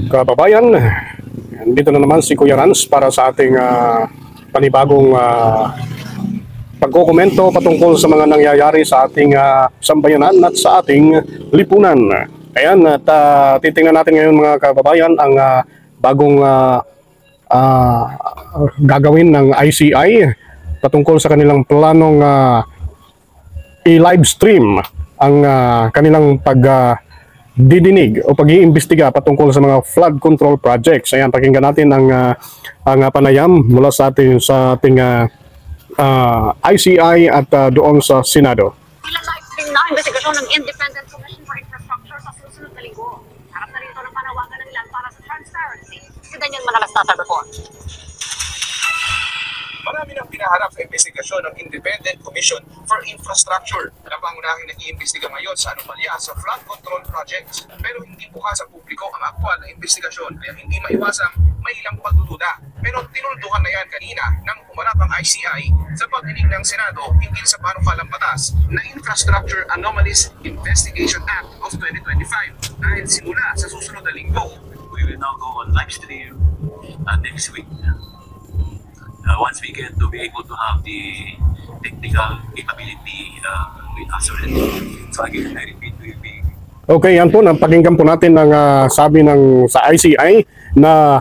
kababayan, dito na naman si Kuya Rans para sa ating panibagong pagkokomento patungkol sa mga nangyayari sa ating sambayanan at sa ating lipunan. Ayan, at titingnan natin ngayon mga kababayan ang bagong gagawin ng ICI patungkol sa kanilang planong i-live stream ang kanilang didinig o pag-iimbestiga patungkol sa mga flood control projects. Ayan, pakinggan natin ang panayam mula sa ating ICI at doon sa Senado. Ila-live stream na investigasyon ng Independent Commission for Infrastructure sa susunod na linggo. Harap na rin ito ng panawagan ng ilan para sa transparency. Si Daniel Manalastas report. Marami nang pinaharap sa investigasyon ng Independent Commission for Infrastructure na pangunahing nag-iimbestiga ngayon sa anomalya sa flood control projects. Pero hindi bukas sa publiko ang aktwal na investigasyon kaya hindi maiwasang may ilang pagdududa. Pero tinulduhan na yan kanina nang humarap ang ICI sa pagdinig ng Senado hinggil sa panukalang batas na Infrastructure Anomalies Investigation Act of 2025 dahil simula sa susunod na linggo. We will now go on live stream next week. Once we get to be able to have the technical capability with us already. So again, I repeat, we will be... Okay, yan po, napakinggan po natin ng sabi ng sa ICI na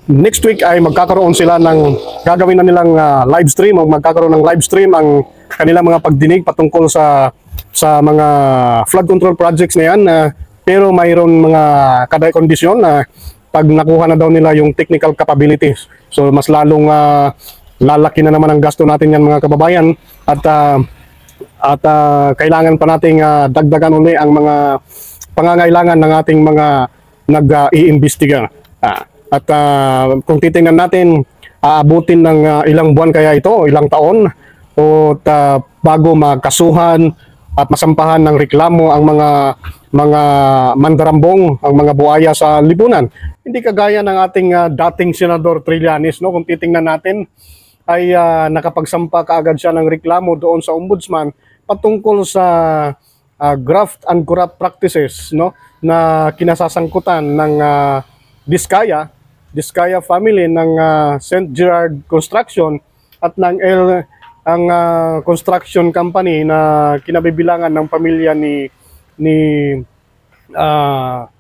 next week ay magkakaroon sila ng gagawin na nilang live stream o magkakaroon ng live stream ang kanilang mga pagdinig patungkol sa mga flood control projects na yan, pero mayroon mga kondisyon na pag nakuha na daw nila yung technical capabilities. So mas lalong lalaki na naman ang gasto natin yan mga kababayan at kailangan pa nating dagdagan uli ang mga pangangailangan ng ating mga nag-iimbestiga. At kung titingnan natin, aabutin ng ilang buwan kaya ito, ilang taon o bago magkasuhan at masampahan ng reklamo ang mga mandarambong, ang mga buhaya sa lipunan. Hindi kagaya ng ating dating Senador Trillanes, no? Kung titingnan natin ay nakapagsampa kaagad siya ng reklamo doon sa ombudsman patungkol sa graft and corrupt practices, no, na kinasasangkutan ng Diskaya family ng St. Gerard Construction at ng ang construction company na kinabibilangan ng pamilya ni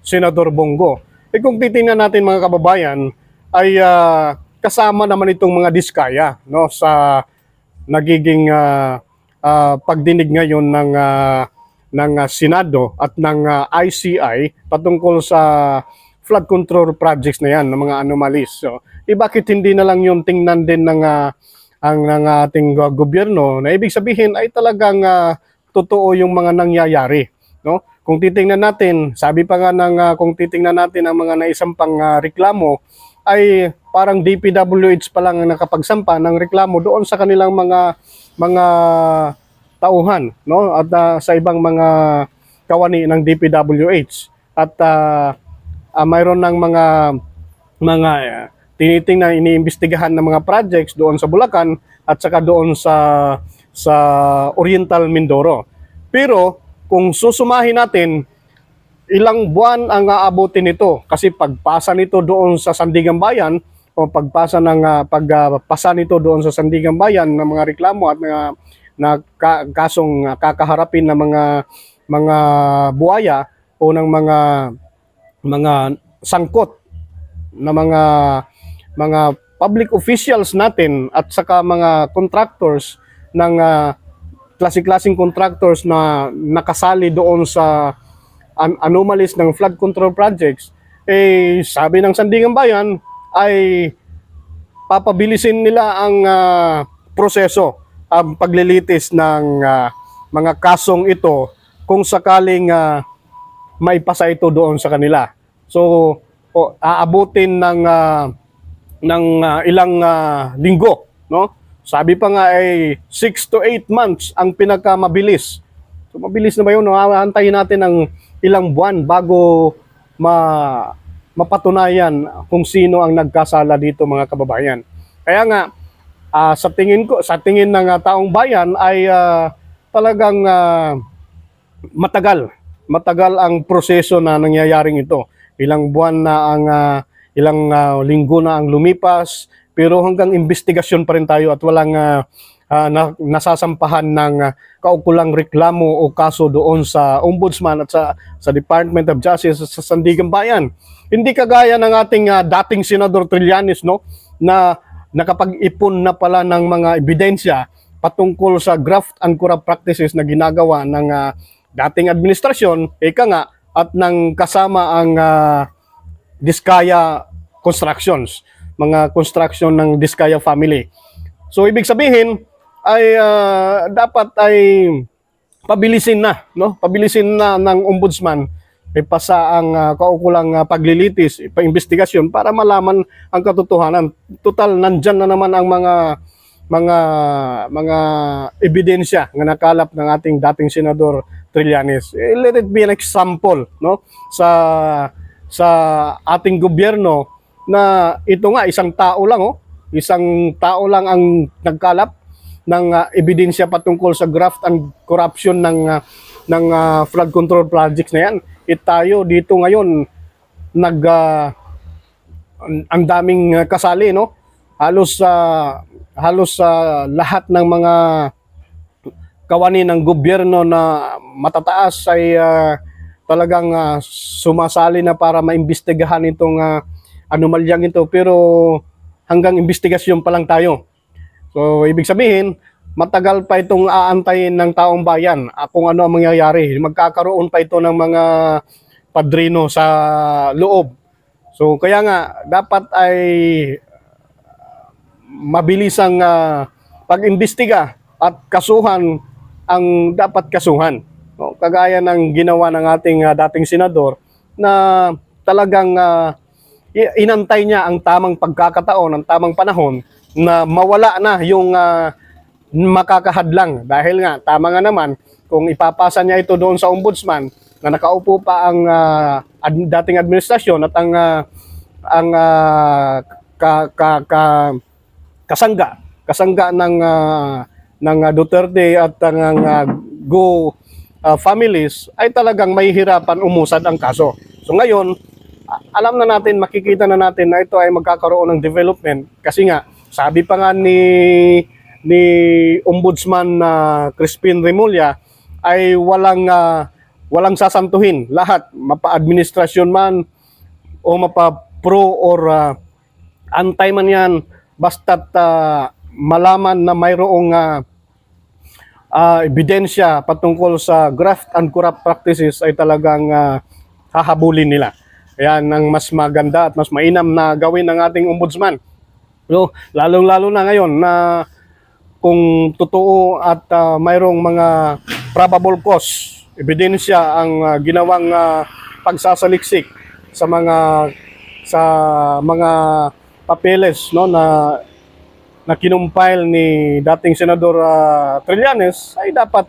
Senador Bongo. Kung titingnan natin mga kababayan ay kasama naman itong mga Diskaya, no, sa nagiging pagdinig ngayon ng Senado at ng ICI patungkol sa flood control projects na yan, ng mga anomalies. So, bakit hindi na lang yung tingnan din ng ating gobyerno na ibig sabihin ay talagang totoo yung mga nangyayari, no? Kung titingnan natin, sabi pa nga kung titingnan natin ang mga naisampang reklamo ay parang DPWH pa lang ang nakapagsampa ng reklamo doon sa kanilang mga tauhan, no? At sa ibang mga kawani ng DPWH at mayroon ng mga tinitingnan, iniimbestigahan ng mga projects doon sa Bulacan at saka doon sa Oriental Mindoro. Pero kung susumahin natin, ilang buwan ang aabutin nito kasi pagpasa nito doon sa Sandigan Bayan o pagpasa nito doon sa Sandigan Bayan ng mga reklamo at kasong kakaharapin ng mga buhaya o ng mga sangkot na mga public officials natin at saka mga contractors ng klase-klaseng contractors na nakasali doon sa anomalies ng flood control projects, sabi ng Sandigan Bayan ay papabilisin nila ang proseso, ang paglilitis ng mga kasong ito kung sakaling maipasa ito doon sa kanila. So, aabutin ng ilang linggo, no? Sabi pa nga ay 6 to 8 months ang pinakamabilis. So mabilis na ba yun? No? Aantayin natin ng ilang buwan bago mapatunayan kung sino ang nagkasala dito mga kababayan. Kaya nga sa tingin ng taong bayan ay talagang matagal ang proseso na nangyayaring ito. ilang buwan na ang ilang linggo na ang lumipas, pero hanggang investigasyon pa rin tayo at walang nasasampahan ng kaukulang reklamo o kaso doon sa Ombudsman at sa Department of Justice sa Sandigan Bayan. Hindi kagaya ng ating dating Senador Trillanes, no, na nakapag-ipon na pala ng mga ebidensya patungkol sa graft and corrupt practices na ginagawa ng dating administrasyon, ika nga, at ng kasama ang Diskaya Constructions, mga construction ng Diskaya family. So ibig sabihin ay dapat ay pabilisin na, no? Pabilisin na ng ombudsman ipasa ang kaukulang paglilitis, paimbestigasyon para malaman ang katotohanan. Total nandyan na naman ang mga ebidensya nga nakalap ng ating dating Senador Trillanes. Let it be an example, no, sa ating gobyerno na ito nga isang tao lang ang nagkalap ng ebidensya patungkol sa graft and corruption ng flood control projects na yan. Tayo dito ngayon ang daming kasali, no? Halos lahat ng mga kawani ng gobyerno na matataas ay talagang sumasali na para maimbestigahan itong anomalyang ito, pero hanggang investigasyon pa lang tayo. So ibig sabihin, matagal pa itong aantayin ng taong bayan kung ano ang mangyayari. Magkakaroon pa ito ng mga padrino sa loob. So kaya nga dapat ay mabilis ang pag-imbestiga at kasuhan ang dapat kasuhan. No? Kagaya ng ginawa ng ating dating senador na talagang inantay niya ang tamang pagkakataon, ang tamang panahon na mawala na yung makakahadlang. Dahil nga, tama nga naman, kung ipapasa niya ito doon sa ombudsman na nakaupo pa ang dating administrasyon at ang kasangga ng Duterte at ang Go families ay talagang mahihirapan umusad ang kaso. So ngayon, alam na natin, makikita na natin na ito ay magkakaroon ng development kasi nga, sabi pa nga ni Ombudsman Crispin Remulla ay walang sasantuhin. Lahat, mapa-administrasyon man o mapa-pro or antay man yan, basta't malaman na mayroong ebidensya patungkol sa graft and corrupt practices ay talagang hahabulin nila. Yan ang mas maganda at mas mainam na gawin ng ating ombudsman. So, lalong-lalo na ngayon na kung totoo at mayroong mga probable cause, ebidensya ang ginawang pagsasaliksik sa mga papeles, no, na kinumpile ni dating Senador Trillanes, ay dapat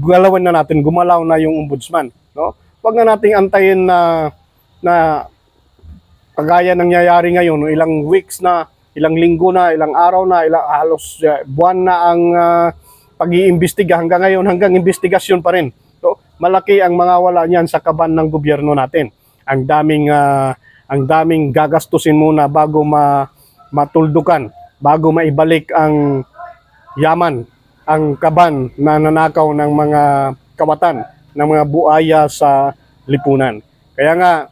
galawin na natin, gumalaw na yung ombudsman, no? Huwag na nating antayin na kagaya nangyayari ngayon, no, ilang weeks na, ilang linggo na, ilang araw na, halos buwan na ang pag-iimbestiga hanggang ngayon, hanggang investigasyon pa rin. So, malaki ang mga wala niyan sa kaban ng gobyerno natin. Ang daming gagastusin muna bago matuldukan, bago maibalik ang yaman, ang kaban na nanakaw ng mga kawatan, ng mga buaya sa lipunan. Kaya nga,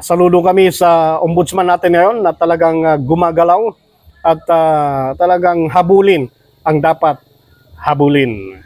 saludo kami sa ombudsman natin ngayon na talagang gumagalaw at talagang habulin ang dapat habulin.